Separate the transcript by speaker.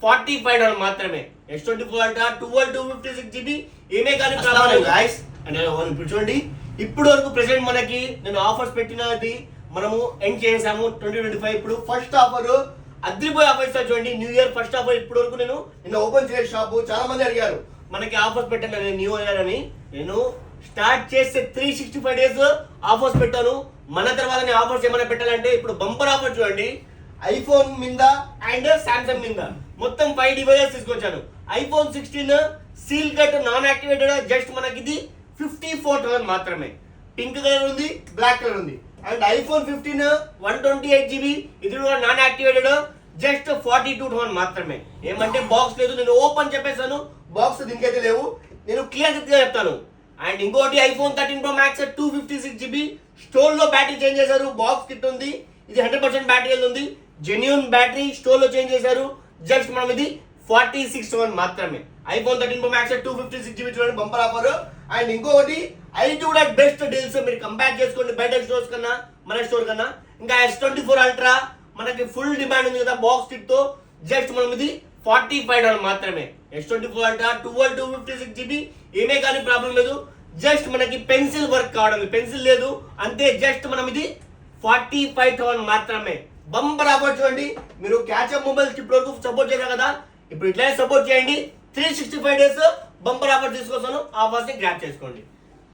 Speaker 1: $45 మాత్రమే. S24 Ultra 12 256GB ఏమే కానీ గైస్. అంటే ఇప్పుడు చూడండి, ఇప్పుడు వరకు ప్రెసెంట్ మనకి నేను ఆఫర్స్ పెట్టినది మనము ఎండ్ చేసాము 2025. ఇప్పుడు ఫస్ట్ ఆఫర్ అద్రిపోయే ఆఫర్ ఇస్తా చూడండి. న్యూ ఇయర్ ఫస్ట్ ఆఫర్ ఇప్పుడు వరకు నిన్న ఓపెన్ చేసే షాపు చాలా మంది అడిగారు మనకి ఆఫర్స్ పెట్టండి న్యూ ఇయర్ అని. నేను స్టార్ట్ చేస్తే 365 days ఆఫర్స్ పెట్టాను. మన తర్వాత ఆఫర్స్ ఏమైనా పెట్టాలంటే ఇప్పుడు బంపర్ ఆఫర్ చూడండి, ఐఫోన్ మీద అండ్ సామ్సంగ్ మీద మొత్తం 5 డివైజెస్ తీసుకొచ్చాను. IPhone 16 seal cut non activated just మనకి ఇది 54,000 మాత్రమే. పింక్ కలర్ ఉంది, బ్లాక్ కలర్ ఉంది. అండ్ ఐఫోన్ 15 128GB ఇది కూడా నాన్ యాక్టివేటెడ్ జస్ట్ 42,000 మాత్రమే. ఏమంటే బాక్స్ లేదు, నేను ఓపెన్ చెప్పేసాను, బాక్స్ దీనికైతే లేవు. నేను క్లియర్ గా చెప్తాను. అండ్ ఇంకోటి iPhone 13 Pro Max 256GB store లో బ్యాటరీ చేంజ్ చేశారు, బాక్స్ కిట్ ఉంది. ఇది 100% బ్యాటరీ ఉంది, జెన్యూన్ బ్యాటరీ స్టోర్ లో చేంజ్ చేశారు. జస్ట్ మనం ఇది 46,000 మాత్రమే. ఐఫోన్ 13 Pro Max 256GB చూడండి బంపర్ ఆఫర్. అండ్ ఇంకొకటి ఐటీ కూడా బెస్ట్ డీల్స్ మీరు కంపేర్ చేసుకోండి బయట స్టోర్స్ కన్నా మన స్టోర్ కన్నా. ఇంకా S24 Ultra మనకి ఫుల్ డిమాండ్ ఉంది కదా బాక్స్ కిట్ తో, జస్ట్ మనం ఇది $45 మాత్రమే. S24 Ultra 12 256GB ఏమే కానీ ప్రాబ్లం లేదు. జస్ట్ మనకి పెన్సిల్ వర్క్ కావడం, పెన్సిల్ లేదు అంతే. జస్ట్ మనం ఇది 45,000 మాత్రమే. బంపర్ ఆఫర్ చూడండి. మీరు క్యాచ్అప్ మొబైల్ చిప్ వరకు సపోర్ట్ చేశారు కదా, ఇప్పుడు ఇట్లా సపోర్ట్ చేయండి. 365 days బంపర్ ఆఫర్ తీసుకొస్తాను, ఆఫర్స్ ని గ్రాప్ చేసుకోండి.